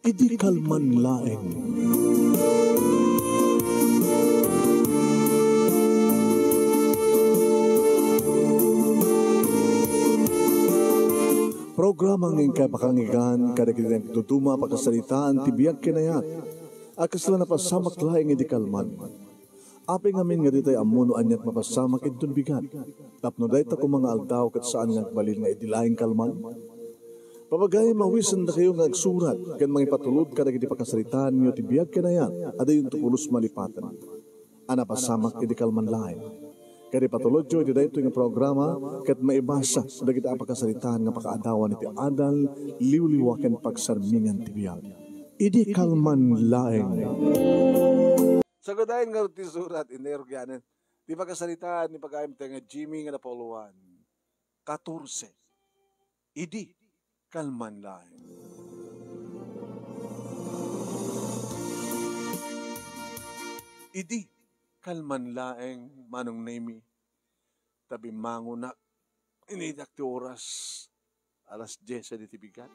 Idi kalman laeng. Programa ng kapakangigan, kadagitang tutuma pagkasalitaan, tibiyag kinayat, akasla na pasamak laeng idi kalman. Aping amin nga ditay amuno anyat mapasamak itun bigat. Tapno dahi ta mga aldaw kat saan nga balil nga idi laeng kalman. Pamagay mawisan na kayo nga agsurat, kan mga ipatulod kadagiti pagkasalitaan nyo tibiyag kinayat, ada yung tupulos malipatan. Ana pasamak idi kalman laeng. Kaya patulod jo, iti dahito yung programa, kat maibasa, dagiti apagkasalitaan nga pakaadawan iti adal, liwliwaken pagsarmingan tibiyag. Idi kalman laeng. Sagodayin nga ti surat, inergyanan, di pagkasalitaan, ni pag-aim nga Jimmy nga napoluan, 14, idi kalman laeng. Idi kalman laeng manong nemi tabi mangunak inidak ti oras alas 10 sa ditibigan.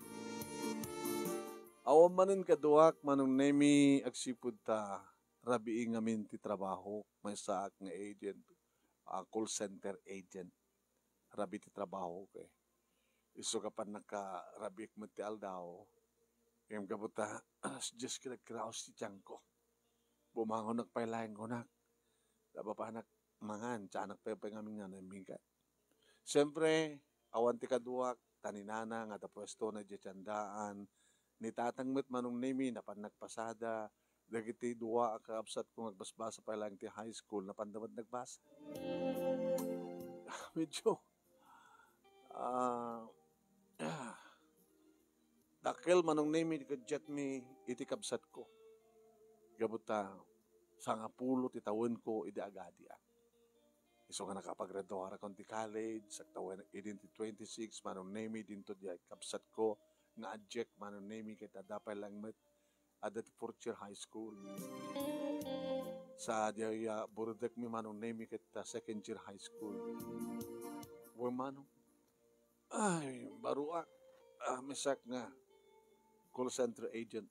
Awan manen kaduak manong nemi agsipud ta rabiing amin ti trabaho may saak nga agent, call center agent. Rabi ti trabaho kay. Iso kapan nakarabik mo ti aldaw. Yung kabuta alas 10 kinagkraos ti tiyang ko. Bumangon nagpailayan ko nak. Daba pa anak mangan, tiyanak pa yung aming nga namigat. Siyempre, awan ti kaduak, taninana, nga ta pwesto na diyandaan, ni tatangmet manong nemi, napan nagpasada, dagiti duwa, kaabsat kong nagbasbasa pa lang ti high school, napan dapat nagbasa. Medyo, dakil manong nemi, kadyat mi, iti kabsat ko. Gabuta, sangapulo ti tawon ko idi agadian. Iso nga nakapag-graduara kon ti college, saktawan idin ti 26 manong nemi dinto di kapsat ko nga adject manong nemi kita dapay lang met ada ti fourth year high school. Sa di burudek mi manong nemi kita second year high school. Wa manong ay baruak misak nga call center agent.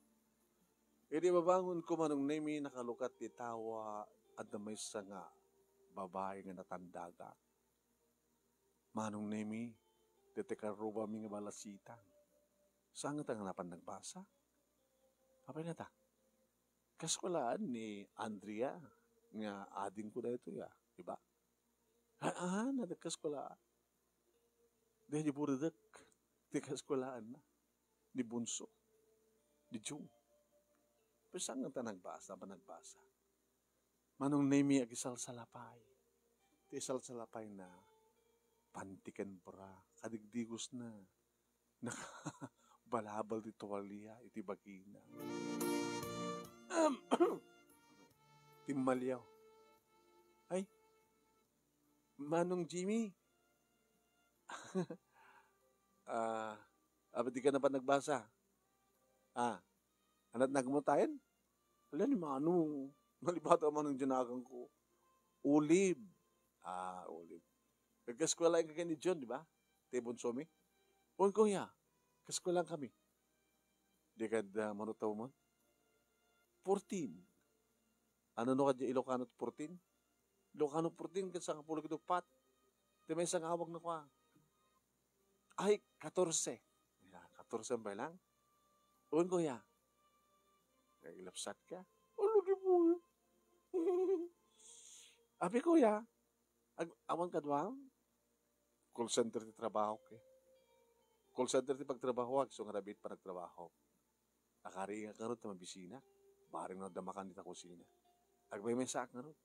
Idi babangon ko manong nemi nakalukat ti tawa at may sa nga babae nga natandaga. Manong nemi, detekaruba mi nga balasitang. Saan nga tanganapan nagbasa? Apay na ta? Kaskulaan ni Andrea nga ading ko na ito ya, diba? Nadagkaskulaan. Dahil di burudak, di kaskulaan na. Di bunso. Di Jung. Pero saan nga nagbasa ba nagbasa? Manong nemi agisal salapay. Ti isal salapay na pantikan bra, kadigdigos na, nakabalabal di tuwalya, iti bagina. Timmalyaw. Ay, Manong Jimmy. Abad di ka na ba nagbasa? Anat nagmutayan? Wala ni manong. Nalibata man ng dinagang ko. Ulib. Ulib. Kaskwala yung kagani John, di ba? Tebon somi. Pon ko ya. Kaskwala kami. Di ka manutaw mo? 14. Ano no ka di Ilocano 14? Ilocano 14 kasi ang pulo kito pat. Di may isang awag na kwa. Ay, 14. 14 ba lang? Pon ko ya. Ilapsat ka. Ano di po? Abi kuya, awan ka doang? Call center ti trabaho ke. Call center ti pagtrabaho, so nga rabit pa nagtrabaho. Nakari nga karot na mabisina. Baring na damakan dita kusina. Agbay may saak nga ron.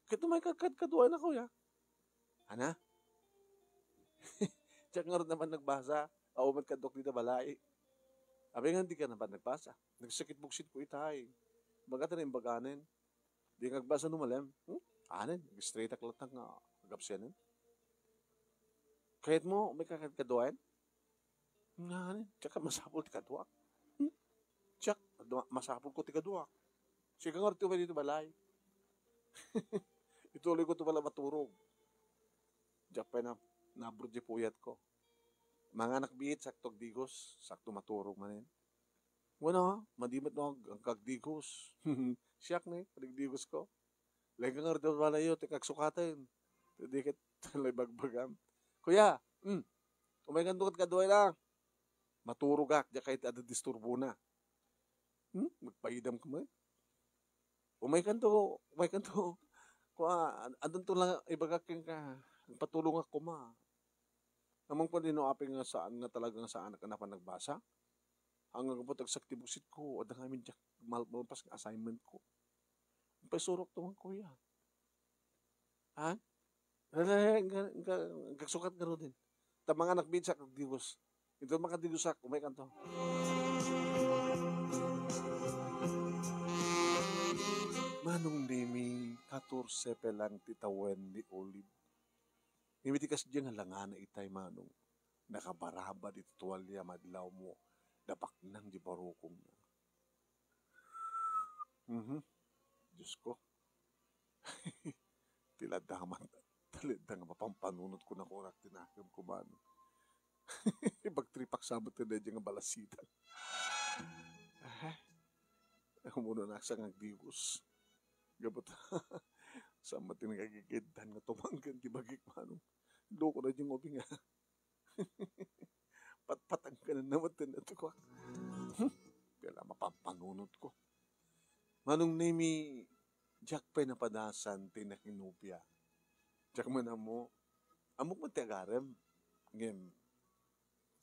Kito may kaduan na kuya. Ana? Diyak nga ron naman nagbasa. Auman kadok dita balay. Abi nga hindi ka naman nagbasa. Nagsakit buksit ko itay. Baga rin baganin. Di nagbasa numalem. Anin, straight aklat nga agapsyanin. Kahit mo, may kakadkaduan? Anin, tsaka masapol ti kaduak. Tsak, masapol ko ti kaduak. Sige nga rin dito balay. Ituloy ko ito pala maturog. Diyak pa na nabrod di puyat ko. Mga anak biit, saktog digos, sakto maturog manin. Wala, madimat no ang kagdigos. Siyak na kagdigos ko. Lagi nga rin wala yun, kagsukatin. Dikit talay bagbagam. Kuya, umay kanto ka duway lang. Maturugak, di kahit ada disturbo na. Magpaidam ka mo eh. Umay kanto. Andun to lang, ibagakin ka. Patulong ako ma. Amang pa din aping nga saan nga talagang saan ka na pa nagbasa. Hanggang po tagsaktibuksit ko, o da ngamin malpas ng assignment ko. Pasurok to man kuya. Ha? Gagsukat nga rin. Tamang anak binsak ng digos. Ito mga digosak, umay kanto. Manong nimi, 14 pelang titawen ni Olive. Ngimiti kas diyan nga langana itay manong. Nakabaraba di tuwalya madlaw mo. Dapak nang di barukong na. Diyos ko. Tiladaman. Talidang mapampanunod ko na kurak tinakam ko manong. Ibagtripak sabot na dyan nga balasitan. Muna na sa ngagdigos. Gabot. Sama tinagagigidhan nga tumanggan di bagik manong. Loko na dyan obi nga. Patpatang ka na naman tinato ko. Kaya mapampanunod ko. Manong nemi Jack pa napadasan tinakinubya. Jack man amo. Amok man tiagarem. Ngem.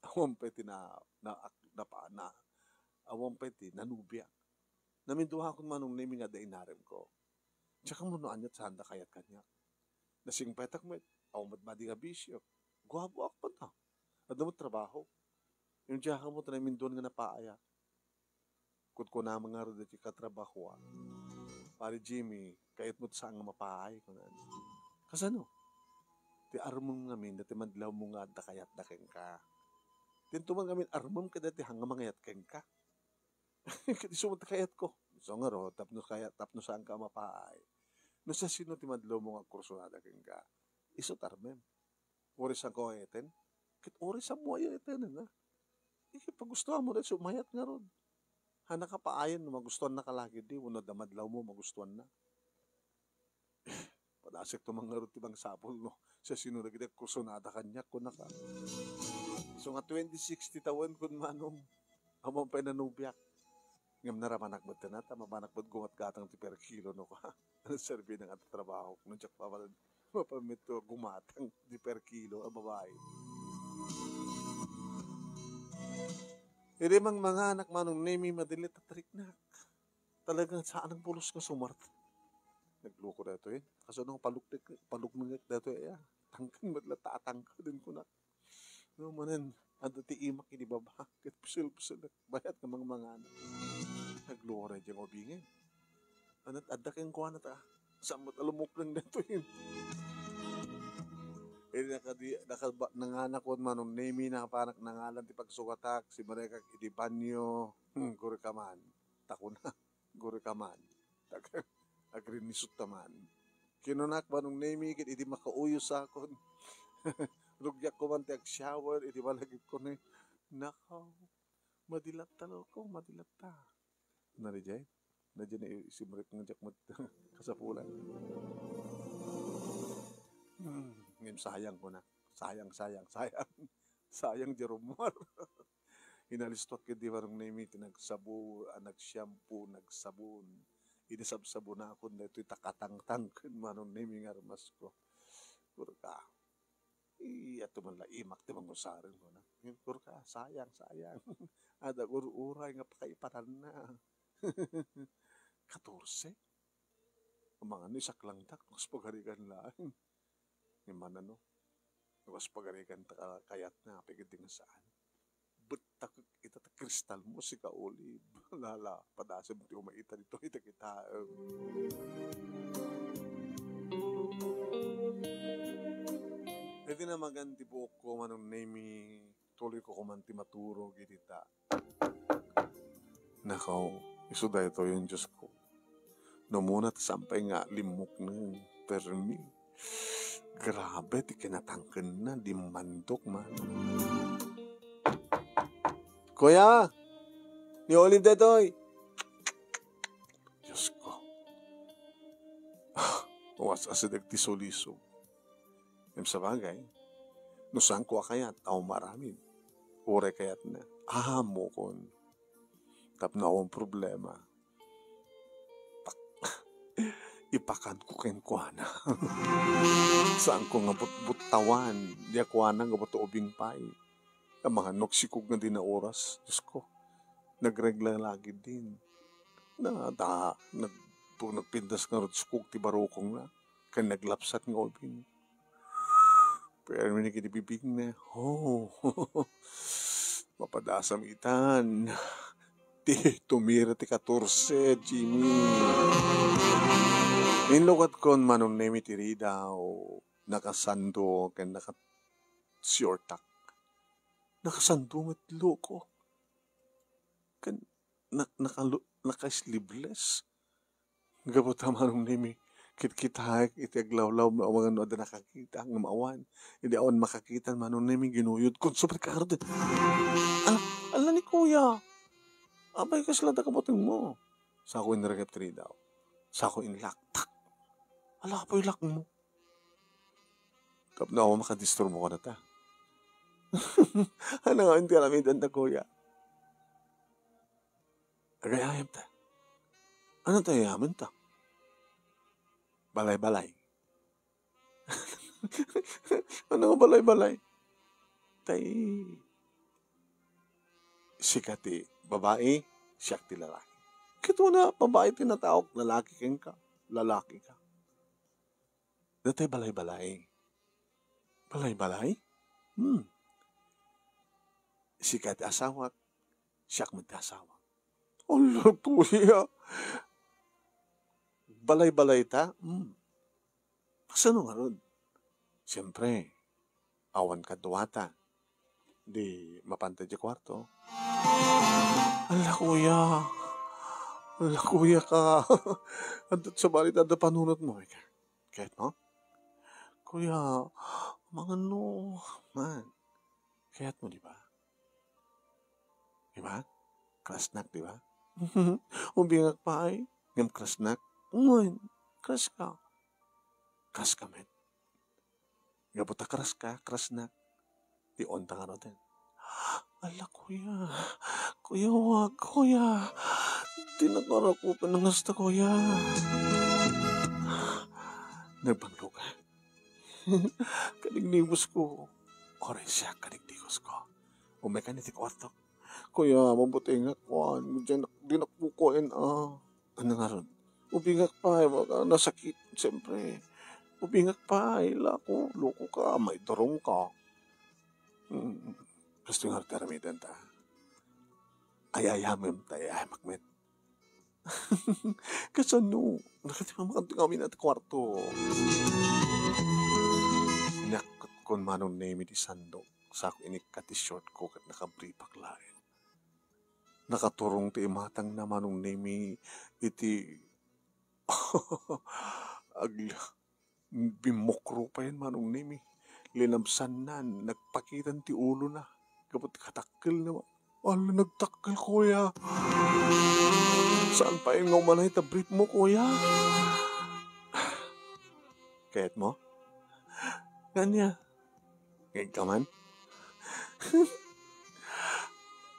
Awam pa awam pa nanubya. Naminduha ko manong nemi nga dainarem ko. Tsaka mo no anyat sa handa kayat kanya. Nasing petak mo, awam madi nga bisyo. Guwabo ako pa ta. Ada mo trabaho. Yung tsaka mo tanay mindon nga napaaya. Kut ko na mga rin dati katrabaho. Pari Jimmy, kahit mo saan nga mapaay ko na. Kasano? Ti armong ngamin, dati madlaw mo nga da kayat da keng ka. Tintumang ngamin, armong ka dati hanga mangayat keng ka. Kati sumot kayat ko. So nga ro, tapno saan ka mapaay. No sa sino ti madlaw mo nga kursunada keng ka. Isot armem. Oris ang ko eten. Kit oris ang mo ay eten na. Ikipagustuhan mo rin, sumayat nga ron. Hana ka paayan, magustuhan na kalagi di, unod na madlaw mo, magustuhan na. Padasik to mga ron tibang sapol, no? Sa sinunod kita, kursunada kanya, kuna ka. So nga 2060 tawan kun manong, amang pa nanubyak. Ngam naramanak ba't na, mabanak ba't gumat gatang ti per kilo, no ka? Ano serbi ng ato trabaho, kung nandiyak pa pala, mapamito gumatang ti per kilo, ang babae. Mang mga anak manong nemi madilit at riknak. Talagang saan ang pulos ka sumart. Nagluko na ito eh. Kaso nung palukningak na ito eh. Tangkan madlata atangka din ko na. No manan, ando ti imak inibaba. Kat pusil-pusil bayat ng mga anak. Nagluko na dyan obingin. Anat adak yung kuha na ta. Samot alumok lang na ito eh. Nanganak ko manong nemi na kapanak nangalan ti pagsukatak si Marekak Idibanyo Gurikaman takuna Gurikaman agrinisut taman kinunak manong nemi kit idi makauyo sa akon rugyak ko man ti ag shower idi balagip ko ni nakaw madilat talo ko madilat ta narijay na dyan si Marek ngajak mo kasapulan. Ngayon sayang ko na. Sayang Jeromar. Inalistot ko di marong nemi tinagsabu, nagshampoo, nagsabon. Inisabsabo na ako na ito'y takatangtang manong nemi nga ramas ko. Puro ka. Ato man la imak di mangusarin ko na. Puro ka, sayang. Ada uray nga pakaiparan na. 14? Ang mga nisak lang tak, mas pagarigan lang. Yung mana no, mas pagarigan kayat na, pagdating na saan. But ita kristal mo si Ka-Olive. Lala, padasa mo ti umaita dito, kita. Ito na maganti po ko manong nemi, tuloy ko kumanti maturo, gitita. Nakaw, isuda ito yung Diyos ko. No muna sampay nga limok na permi. Grabe, ti kinatangkan na, di mandok man. Kuya, Ni Olive detoy. Diyos ko. Uwas asa nagtisoliso. Yung sa bagay, nusang ko kayat, tao maramid. Ure kayat na. Ahamo kon. Tap na akong problema. Ipakan ko ken kuana. Saan ko nga butawan. Diya kuana nga bato ubing pay. Ang mga noksikog na din na oras. Diyos ko. Nagregla lagi din. Nagpindas nga rod sukog ti barokong na. Kaya naglapsat nga ubing. Pero may nagkitibibig na. Oh. Mapadasam itan. Tumira ti 14, Jimmy. Inlukat kon manong nemi ti ridaw, nakasando, ken nakasiortak. Nakasando at loko. Ken nakaslibless. Gabot manong nemi, kit-kitahak, itiaglawlaw, mga no, nakakita, ng maawan. Hindi awan makakita, manong nemi, ginuyod, kon super karde. Ala ni kuya. Abay ka sila takabotin mo. Sa ako iniragap tri daw. Sa ako inlaktak. Ala po ilak mo. Kap na ako makadisturbo ka na ta. Ano nga hindi alamidan na kuya. Agayayam ta. Ano tayo yaman ta? Balay-balay. Ano nga balay-balay? Tay. Sikati. Babae, siyak ti lalaki. Kito na, babae tinatawag, lalaki ka, lalaki ka. Datay balay-balay. Balay-balay? Sikat asawa, siyak mo ti asawa. Allah, kuya. Balay-balay ta? Kasano nga ron? Siyempre, awan ka duwata. Di mapantay di kwarto. Ala kuya. Ala kuya ka. Andot sa balit at panunot mo. Kahit mo? Kuya, mga no. Man. Kahit mo, di ba? Di ba? Krasnak, di ba? Umbingak pa ay. Ngam krasnak. Ngayon, kras ka. Kras ka, men. Gabuta kras ka, krasnak. Di onta nga natin. Ala, kuya. Kuya, wag. Kuya. Tinakarakupan ng hasta, kuya. Nagbanglo ka. Kaligligos ko. Oray siya, kaligligos ko. Umay ka niti kwarto. Kuya, mabuti nga ko. Diyan, di nakukuin. Ano nga ron? Ubingak pa. Nasakit, siyempre. Ubingak pa. Lako, loko ka. May darong ka. Gusto nga taramitan ta. Ayayamim ta, ayamakmet. Kasano? Nakatimamakad kami na kwarto. Nakot kon manong name di sandok. Sa ako inikati short ko kat nakabripak lain. Nakaturong ti imatang na manong name iti agla. Bimokro pa yan manong name. Linabsan na, nagpakitan ti ulo na. Kapag katakil naman. Wala, nagtakil, kuya. Saan pa yung ngumanay ta brief mo, kuya? Kahit mo? Ganya. Ngayon ka man?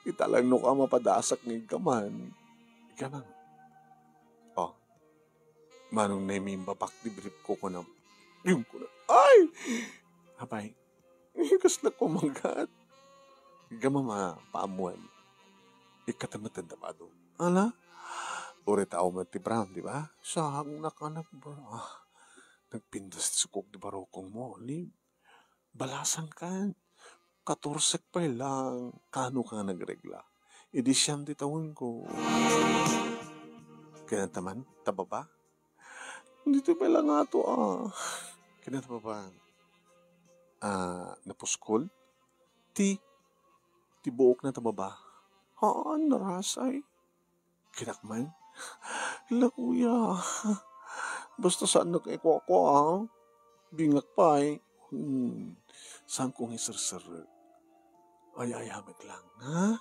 Italang no ka mapadasak ngayon ka man. Ika man. Oh. Manong na yung babak di brief ko na. Yung ko na. Ay! Abay, ikas na kumagat. Gamama paamuan. Ikatamatan damado. Ala? Uri tao man ti Brown, di ba? Sahang nakanak, bro. Nagpindas ti sukog di barokong mo. Balasan ka. 14 pa lang. Kano ka nagregla? Idi siyam di tawon ko. Kaya taman, tababa? Dito pa lang nga to, Kaya tababa? Napuskol, ti buok na tababa. Narasay. Kinakman. La, kuya. Basta saan nag-eko ako, Bingak pa, Saan kong isir-sir? Ay, ayamit lang, ha?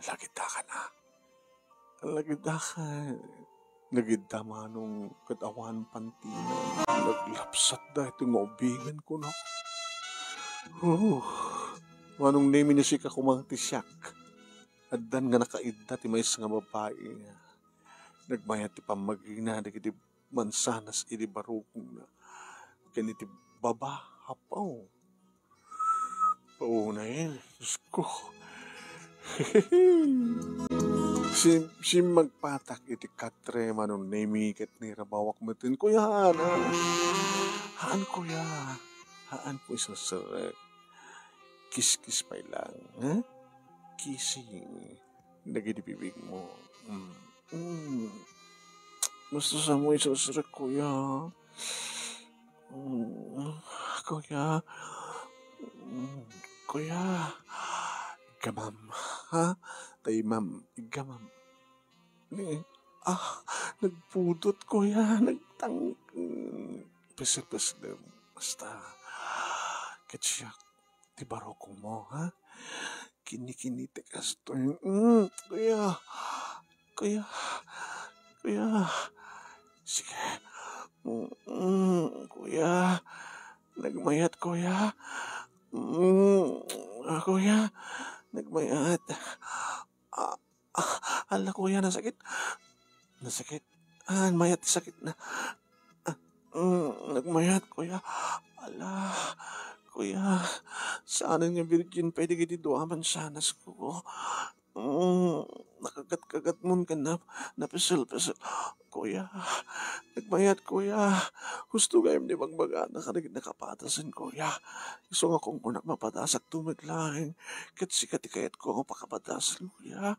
Lagit ka na. Lagdakan. Nagida manong katawan pantina. Naglapsat da ito nga ubingan ko na. Oh, manong name ni si kakumang tisyak. Addan nga nakaidda ti may nga babae nga. Nagmayat ti pamagina na kiti mansanas iti barukong na. Kaniti baba hapaw. Paunayin. Diyos ko. si magpatak iti katre manong nemi ket ni rabawak matin kuya haan kuya haan ko isasarek kis-kis pa lang ha? Kissing nagiti bibig mo gusto sa mo isasarek kuya kuya kuya gamam ha tay ma'am gamam nagpudot kuya pes basta katsyak ti barokong mo ha kini te kasto kuya kuya kuya sige kuya nagmayat kuya kuya nagmayat ala kuya nasakit mayat sakit na nagmayat kuya ala kuya saan nga virgin pwede kiti duaman sanas ko nakagat-kagat mon ka na napasal kuya nagmayat kuya gusto gayam di magbaga nakapatasan kuya gusto nga kung kunak mapatasak tumaglaing kat sikat kayat ko ang pakapatasan kuya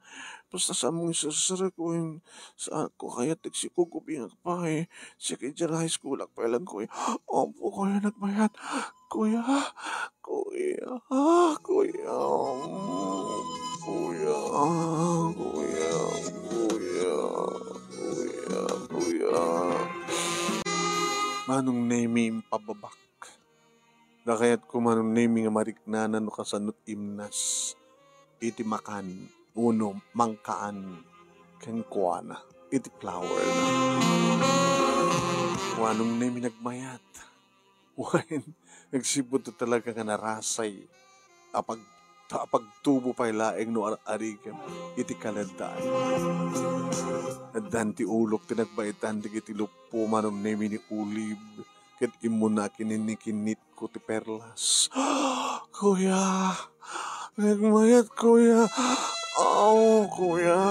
basta sa mong isasara ko yung sa ko kaya tigsiko ko bingak pa second high school ak pa lang kuya opo kuya nagmayat kuya kuya kuya kuya kuya kuya kuya kuya manong name pababak da kayat ko manong name nga mariknanan no kasanot imnas iti makan uno mangkaan ken kuana iti flower na manong name nagmayat wain nagsibot talaga nga narasay pagtubo pa ilaeng no arigam iti kaladaan. Addan ti ulok tinagbaitan ti iti lupo manong nemi ni ulib ket imuna kininikinit ko ti perlas. Kuya, nagmayat kuya. Kuya.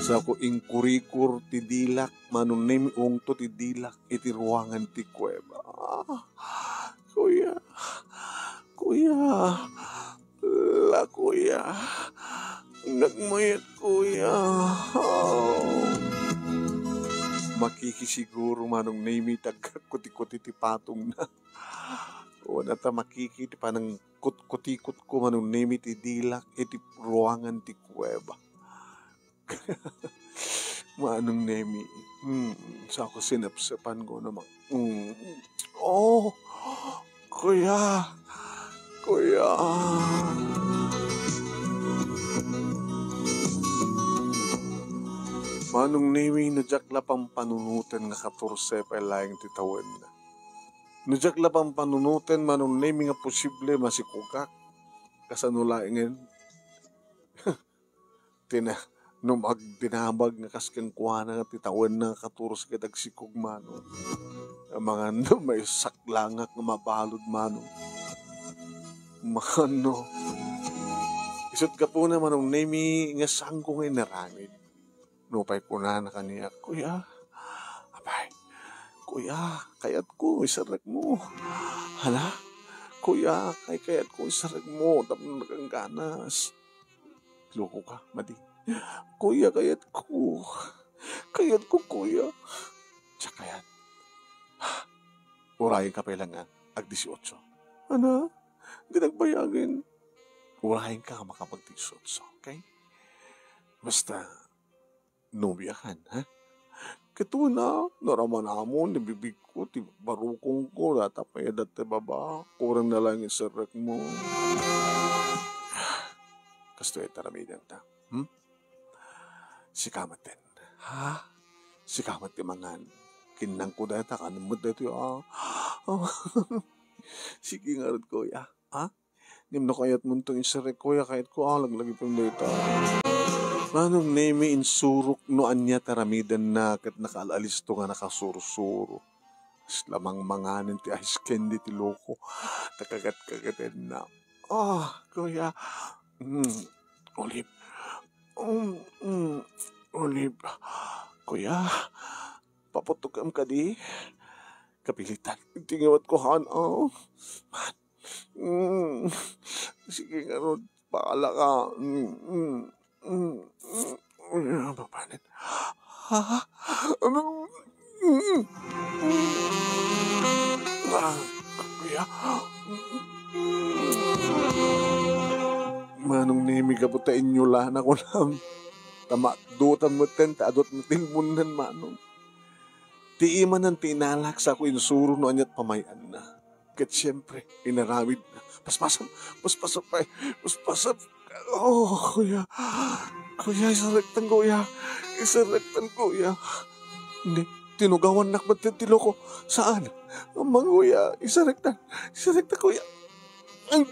Sa ko ingkurikur ti dilak manong nemi ungto ti dilak iti ruangan ti kuweba. Kuya. Kuya, kuya, nagmayat kuya. Makikisiguro manong name tagkakuti-kuti ti patong na. O nata makikiti pa ng kuti-kuti ko manong name ti dilak iti ruangan ti kuweba. Manong name sa ako sinapsapan ko naman. Kuya. Kuya. Manong name najakla pang panunutan nga 14 pa laing titawan na. Najakla pang panunutan manong name nga posible masikukak. Kasanulaingin. Dinabag nga kaskang kuwana nga titawan na 14 katag sikog manong. Ang mga may saklangak nga mabalod manong. Makano. Isot ka po naman ang name nga saan ko ngayon naramid. Nupay ko na kaniya, kuya, abay, kuya, kayat ko, isarag mo. Hala, kuya, kayat ko, isarag mo, tapos nakangganas. Loko ka, madi. Kuya, kayat ko, kuya. Siya kayat. Urahin ka pa lang ag 18. Ano? Ginagbayagin. Urahin ka makapag-18, okay? Basta, nubiyahan, ha? Kito na, naramanamon, nabibig ko, barukong ko, natapay dati baba, kurang na lang isarak mo. Kasto ay taramidang ta, Si kamaten. Ha? Si kamat ti mangan. Kinang ko data kanamot dito ah. Oh. Sige nga rin kuya. Ha? Ngim na kayat mo itong isarek kuya kahit ko alag lagi pang dito. Manong nemi insurok no anya taramidan na kat nakaalis to nga nakasurusuro. Lamang manganin ti ice candy ti loko. Takagat-kagatin na. Kuya. Olive. Olive. Kuya. Paputugam ka di. Kapilitan. Tingawat ko han. Man. Sige nga ron. Paala ka. Papanin. Ha? Kuya. Manong nimi ka po ta inyo lang ako lang. Tamakdutan mo ten, taadot mo tilmunan manong. Ti iman ang tinalak sa ako insuro no anyat pamayan na. Kat siyempre, inaramid na. Paspasap pa eh. Paspasap. Kuya. Kuya, isarektan kuya. Isarektan kuya. Hindi, tinugawan na ba't tilo ko? Saan? Amang kuya, isarektan. Isarektan kuya. Ay,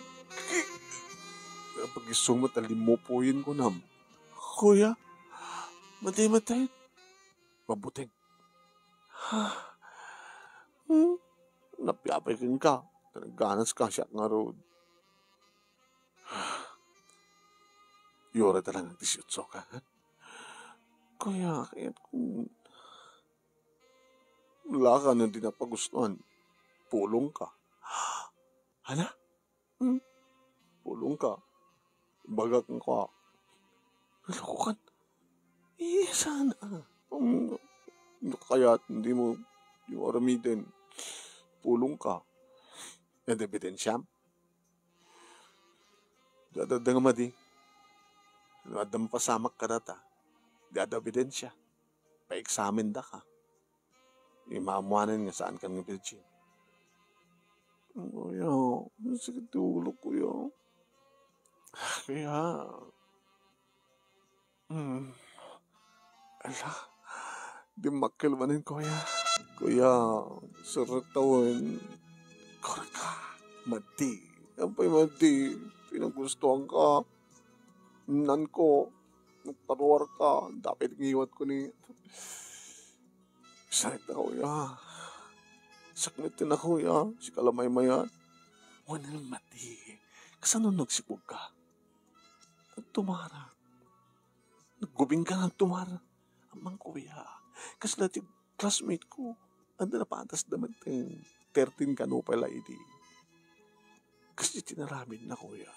pag-isumot, alimupuin ko na. Kuya, matay-matay. Mabuting. Napiapakin ka. Tanaganas ka siya nga road. Yora talagang 18 ka. Kuya, kaya't kung wala ka nang dinapagustuhan, pulong ka. Hala? Pulong ka. Bagak ka. Lakukan. Sana. Kaya hindi mo yung aramitin. Pulong ka. Yan ebidensya. Dadadang madi. Adam pasamak ka data. Dada ebidensya. Pa-examine da ka. Imamuanan nga saan ka ng virgin. Kuya, sakit ulo kuya. Kaya, ala, di makilmanin kuya. Kuya, saratawan. Korka, mati. Ampay mati. Pinagustuhan ka. Nan ko. Nagparuwar ka. Dapat ngiwat ko ni. Sakit na kuya. Saknitin na kuya. Si kalamay mayat. Wanang mati. Kasano nagsipog ka? Nagtumara. Naggubing ka ng tumara. Amang kuya. Kasi dati classmate ko. Anda na paantas naman 13 ka no pala iti. Kasi tinaramin na kuya.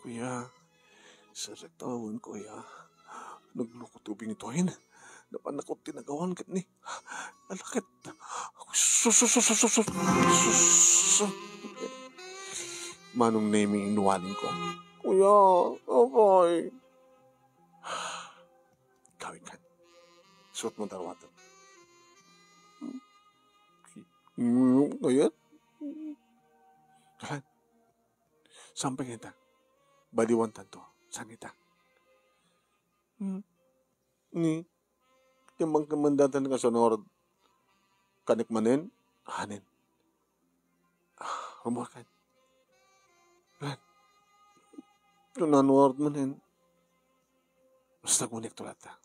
Kuya. Sa rektawan kuya. Naglukutubing itoin. Napanakot tinagawan kat ni. Alakit. Manong naming inuwanin ko. Kuya, okay. Gawin ka. Suot mo darwatan. Ngayon? Kalan? Sampay kita. Baliwan tanto. Saan kita? Ni. Timang kamandatan ka sonor. Kanik manin. Hanin. Rumakan. Kalan? Tunanuard manin. Basta kunik tulata.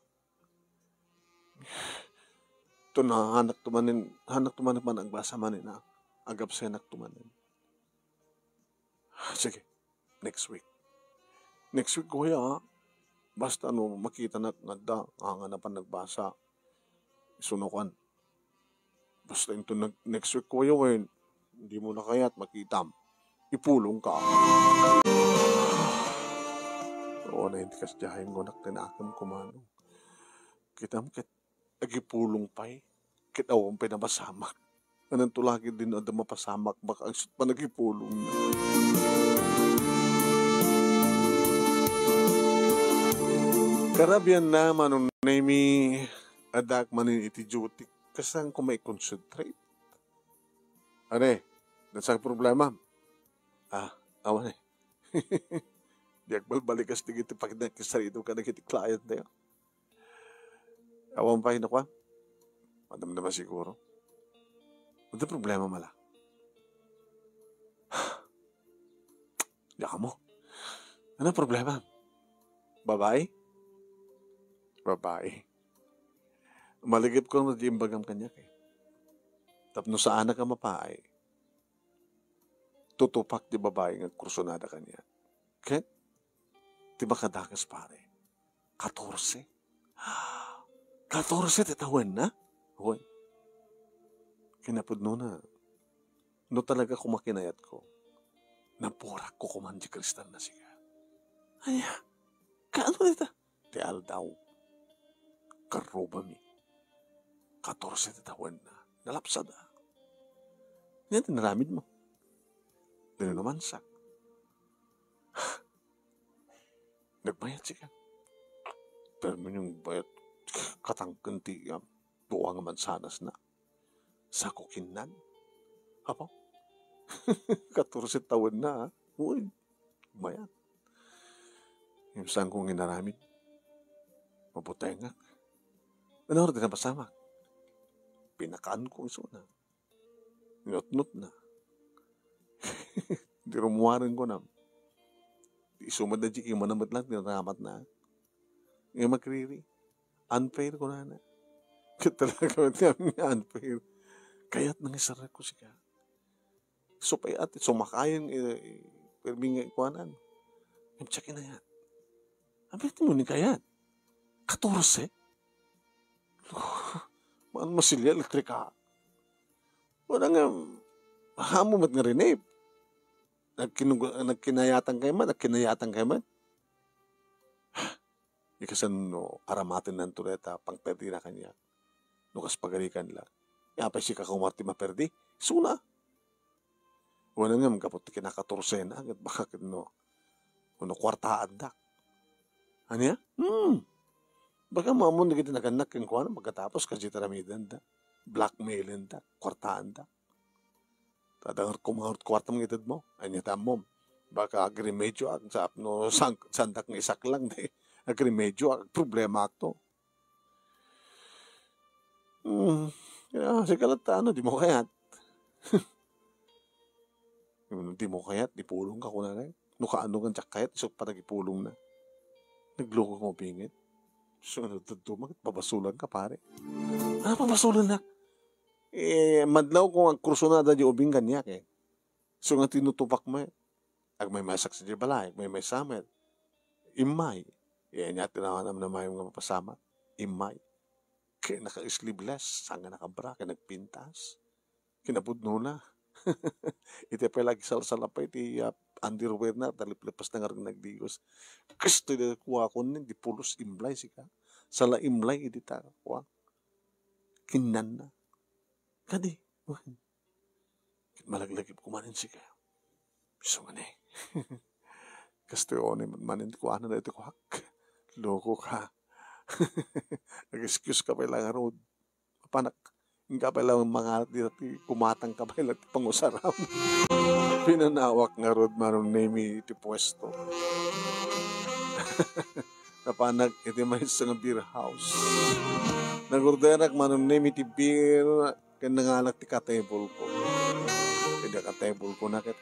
Ito na hanak tumanin man ang basa manin na agap sa hanak tumanin. Sige, next week kuya basta makita na ngada nga pa nagbasa sunukan. Basta ito next week kuya hindi mo na kaya't makitam ipulong ka. Oo na hindi kas jahin ko naktinakam kumanong. Kitam kit agipulong pa'y kitawang pinabasamak. Anong tulagi din na mapasamak baka ang sut pa nagipulong na. Karabyan na manong nami adak manin iti duty kasang kung may concentrate. Ane, nasang problema? Awan eh. Di agbal balikas di iti pag nakisarito ka na kiti client na yun. Awan pa ako. Madam naman siguro. Ano problema mala? Yaka mo. Ano problema? Babae? Babae. Maligip ko na di imbagam kanya kay. Tapno saan ka mapaay. Tutupak di babae ng kursunada kanya. Kaya, di ba kadakas pare? 14. 14 titawan na? Hoy. Kinapudno na. No talaga kumakinayat ko. Napurak ko kumandi kristal na siya. Aya, kaano nita? Ti aldaw. Karuba mi. 14 titawan na. Nalapsada. Yan, tinaramid mo. Dino naman sak. Nagbayad siya. Pero yung bayad, katangkanti, buwang mansanas na. Sa kukinan. Apo? 14 taon na, ha? Uy, bayad. Yung saan kong inaramid. Mabutay nga. Ano din na pasama? Pinakaan ko iso na. Ngot-not na. Di rumuwaran ko na. Isumad na di imanamat lang, dinaramat na. Yung makriri. Unfair ko na. Kaya talaga niya unfair. Kaya't nangisara ko siya. So payat, sumakayan, perming ikuanan. Yung tsakin na yan. Abit mo ni kayat. 14? Maan masilya, elektrika. Wala nga, hamo mat nga rinib. Nagkinayatan kayo man, Ikasan no, aramatin ng tureta, pang perdi na kanya. Nukas pagalikan lang. Yapay si kakumarti maperdi. Suna. Wala nga, magkapot kinakatorse na. Agad baka no, kwartaan da. Ano ya? Baka mamon na kita naganak yung kuwan, magkatapos kasi taramidan da. Blackmailing da. Kwartaan da. Tadangar kumahort kwarta mong itad mo. Ay niya tamom. Baka agrimedyo ang saap no sandak ng isak lang. Agrimedyo ang problema to. Sikalata ano, di mo kayat. Di mo kayat, di pulong ka kuna na. Nukaano kang tsak kayat, isok pa nagipulong na. Nagloko ko pingit. So, ano, dudumak, pabasulan ka, pare. Ano pabasulan na? Madlaw ko ang kursunada di ubing ganyak, eh. So, nga tinutupak mo, ag may masak sa balay, may samet. Imay. Niya, tinawanam na may mga mapasama. Imay. Kaya naka-sleeveless, sanga nakabra, kaya nagpintas. Kinabudno na. Iti pa lagi salsalapay, iti underwear na, talip-lipas na nga rin nagdigos. Kristo, kuha ko nun, di pulos imlay sika. Sala imlay, iti ta, kuha. Kinan na. Kadi, malaglagip kumanin sika. Bisa man eh. Kasto yun, manin kuha na ito kuha. Loko ka. Nag-excuse ka pa lang road. Panak, hindi ka pa lang mga kumatang ka pa lang pangusaram. Pinanawak nga road maroon name iti pwesto. Napanag iti may isang beer house. Nagorderak maroon name iti beer kaya nangalak ti ka-table ko. Kaya ka-table ko na kahit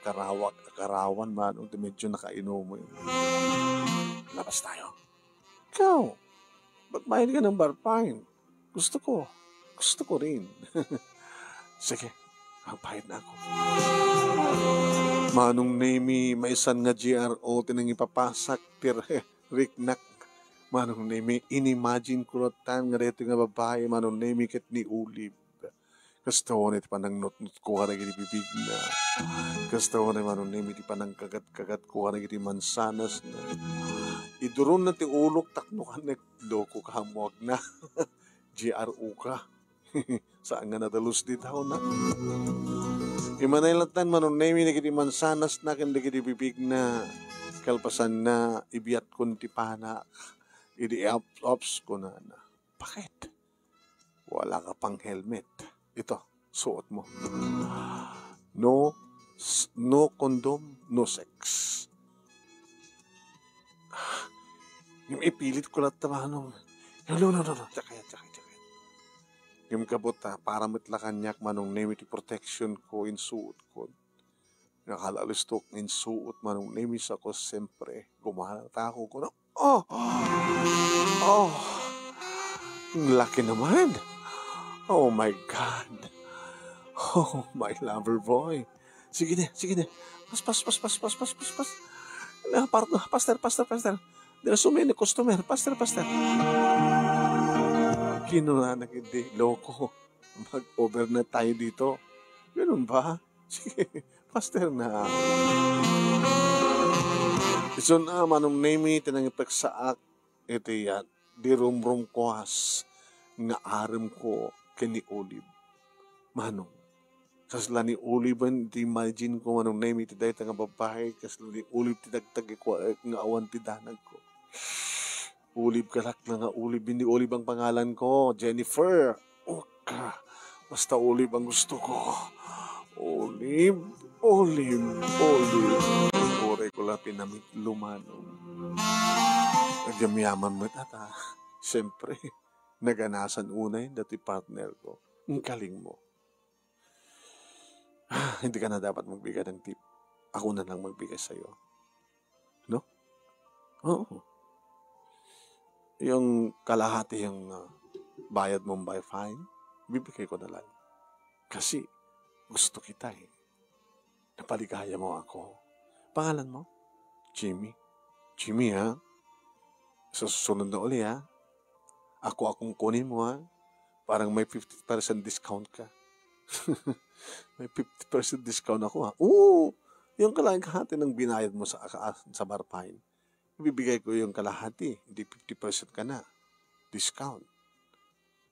karawan man iti medyo nakainom mo. Labas tayo. Ikaw, ba't mahin ka ng bar pine? Gusto ko rin. Sige, magpahid na ako. Manong name maisan nga GRO tinang ipapasak riknak. Manong name inimagine ko rotan nga reto nga babae manong name ket ni Ulib. Kastawanit pa nang not ko harag iti bibig na. Kastawanit manong name iti pa nang kagat ko harag iti mansanas na. Iduron na ti ulok takno ka loko ka hamuag na. GRO ka. Saan nga nadalos di tao na. Imanaylantan manong name na kiti mansanas na kanda kiti bibig na. Kalpasan na ibiyat kun ti panak. Idi ups ko na. Bakit? Wala ka pang helmet. Ito, suot mo. No condom, no sex. Yung ipilit ko lang tamano. No. Tsaka. Yung kabuta, para matlakan niyak manong name iti protection ko, insuot ko. Nakalalustok, insuot manong name sa ko, siyempre, gumalata ako ko. Oh, laki naman. Oh my God. Oh, my lover boy. Sige na. Pas. Pastor. Dila sumini, customer. Pastor. Kinunanak hindi, loko. Mag-overnight tayo dito. Ganun ba? Sige, pastor na. So na, manong name tinangipag saak, ito yan, di rum ko has, nga aram ko kini Olive. Manong, kasla ni Olive, di imagine ko manong name iti dahi nga babae, kasla ni Olive tidagtagi ko, nga awan tidanag ko. Olive kalak na nga Olive, hindi Olive ang pangalan ko, Jennifer. Basta Olive ang gusto ko. Olive. Ore ko lang pinamit lumanong. Nagyamyaman mo tata. Siyempre, naganasan unay dati partner ko. Ang kaling mo. Hindi ka na dapat magbigay ng tip. Ako na lang magbigay sa'yo. No? Oo. Yung kalahati yung bayad mong by fine, bibigay ko na lang. Kasi gusto kita eh. Napaligaya mo ako. Pangalan mo? Jimmy. Jimmy ha? Sa susunod na uli ha? Akong kunin mo ha? Parang may 50% discount ka. May 50% discount ako ha? Oo! Yung kalahati ng binayad mo sa bar fine, ibibigay ko yung kalahati. Hindi 50% ka na. Discount.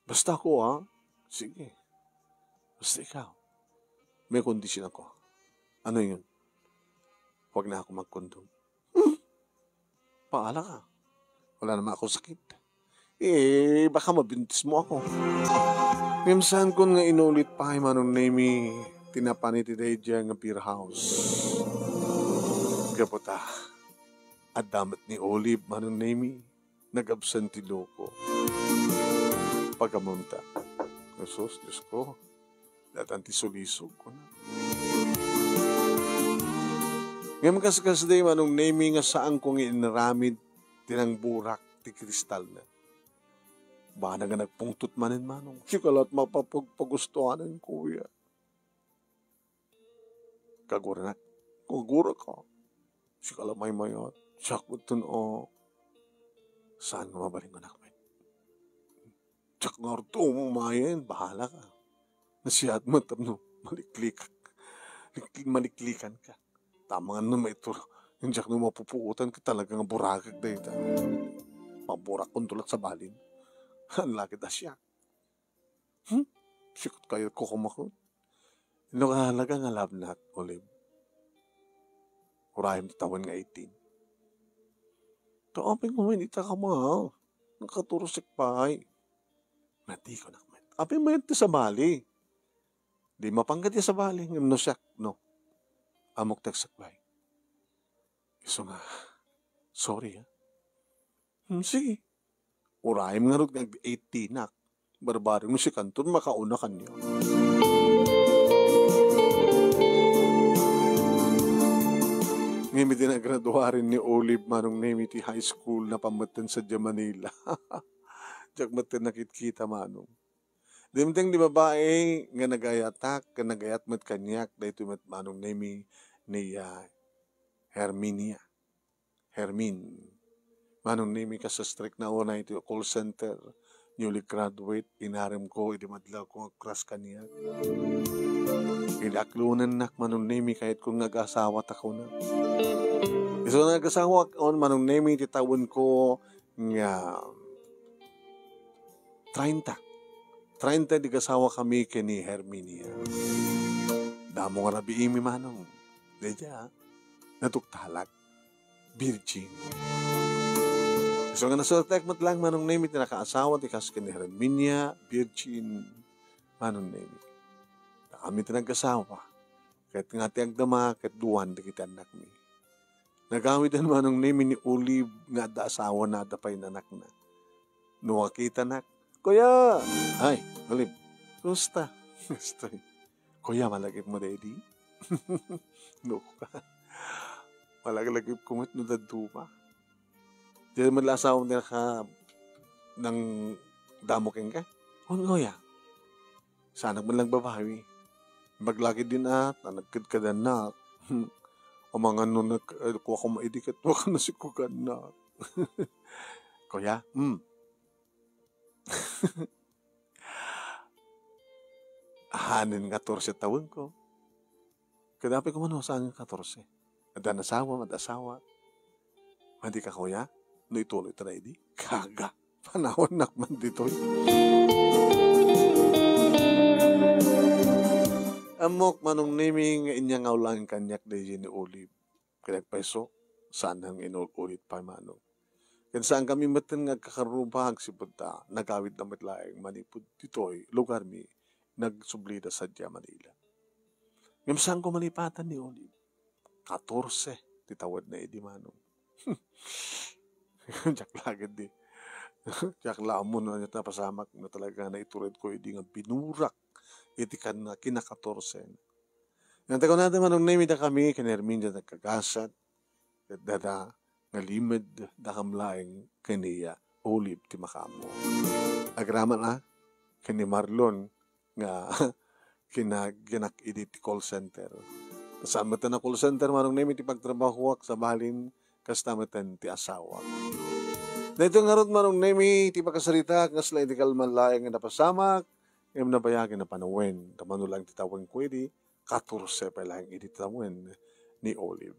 Basta ako ha? Sige. Basta ikaw. May kondisyon ako. Ano yun? Huwag na ako mag-condom. Paala ka. Wala naman ako sakit. Baka mabintis mo ako. Minsan ko nga inulit pa ay manong name tinapaniti day dyan nga beer house. Gabuta. At damat ni Olive, manong name, nag-absenti loko. Pagkamunta. Jesus, Diyos ko. Datanti sulisog ko na. Ngayon kaskas day, manong name nga saan kong inaramid tinang burak ti kristal na. Ba na nga nagpungtot manin manong. Sikalat mapapagpagustuhanan kuya. Kagura ka. Sikalat may mayat. Sakot dun saan nga mabaling ko nakapit? Tsak nga rin umayan, bahala ka. Nasiyat mo, no, maliklikan ka. Tama nga naman ito, yung tsak na mapupuutan ka talagang burakag na ito. Maburak kong tulad sa balin. Ang laki na siya. Sikot kayo ko kumakot. Yung kahalaga nga love na, Olive. Urahim tawan nga 18. Taapin mo, hindi ka mahal. Nakaturusik pa ay. Mati ko nakmet. Apin mo yun sa bali. Di mapanggat niya sa bali. No siya, no. Amok tagsakbay. Iso nga, sorry ha. Sige. Urahim nga rin nag-18 nak. Barbaring mo si Kanton, makauna kanyo. Ngayon din nagraduarin ni Olive manong name iti high school na pamatan sa Manila. Diyak matan nakit-kita manong. Dimteng di babae nga nagayatak, nga nagayat mat kanyak, dahito mat manong name ni Hermine. Manong name ka sa strict na una ito call center, newly graduate, inarim ko, idimadlaw ko crush kanyak. Ilaklunan nak manong name kahit kung nag-asawa tako na. So nag-asawa on manong name titawon ko nga 30 di kasawa kami kini Herminia. Damo nga rabi imi manong. Deja, natuktalak. Virgin. So nga nasultek mo't lang manong name iti nakaasawa ti kas kini Herminia, Virgin, manong name. Kami tinag-asawa. Kahit nga ti agdama, kahit duwan di kita anak mi. Nagamit ang manong name ni Olive nga da asawa na da pa'y nanak na. Nuwakita na. Kuya! Ay, Olib. Kumusta? Gusto. Kuya, malagip mo, daddy? No ka. Malagalagip kumit no daduma. Di man lasaw nila ka ng damoking ka. Kuya, sana man lang babawi. Maglagi din nagkid ka na. O mga nun, kuha ko maidikat, huwag ka na si kuka na. Kuya, hanin 14 taon ko. Kadapi ko man sa akin 14. Ada nasawa, madasawa. Hindi ka kuya, no ituloy tayo di. Kaga, panahon nakman dito. Amok manong naming inyang aulang kanyak de ni Olive. Kaya peso, saan ang inulit pa manong. Kaya saan kami matin nga kakarubahag si Buddha, nagawid na matlaeng manipod dito'y lugar mi, nagsublida sa Manila. Ngayon saan ko malipatan ni Olive? 14, titawad na edi manong. Diyak lagad di. Diyak laamon na niya pasamak na talaga na iturid ko edi nga binurak. Iti kan na kinaka-14. Nanta ko natin manong name da kami, kinermin dyan nagkagasat, dada nga limid da kamlaeng kaniya, Olive ti makamo. Agraman kani Marlon nga ginak edit call center. Kasamatan na call center manong name iti pagtrabaho sa balin kastamatan ti asawa. Dito nga ron manong name iti pagkasalita kasla iti kalman laeng nga napasamak, ngayon nabayagin na panawin, tamano lang titawin ko edi, 14 pa lang editawin ni Olive.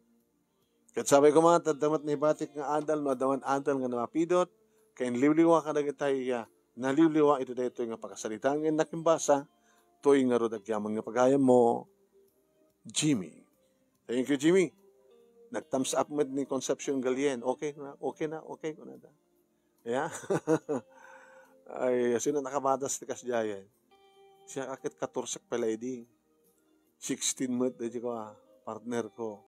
Kat sabay ko mga tadamat ni batik nga adal, madawan adal nga namapidot, kaya niliwliwa ka na kitay, naliwliwa ito dito nga pagkasalitang nga nakimbasa, to'y nga rodag yaman nga pagayam mo, Jimmy. Thank you, Jimmy. Nag-thumbs up mo ni Concepcion Galien. Okay na. Yeah? Ay, sino nakabadas ti kasjayan? Siya akit 14 pala edi. 16 mo, di ko partner ko.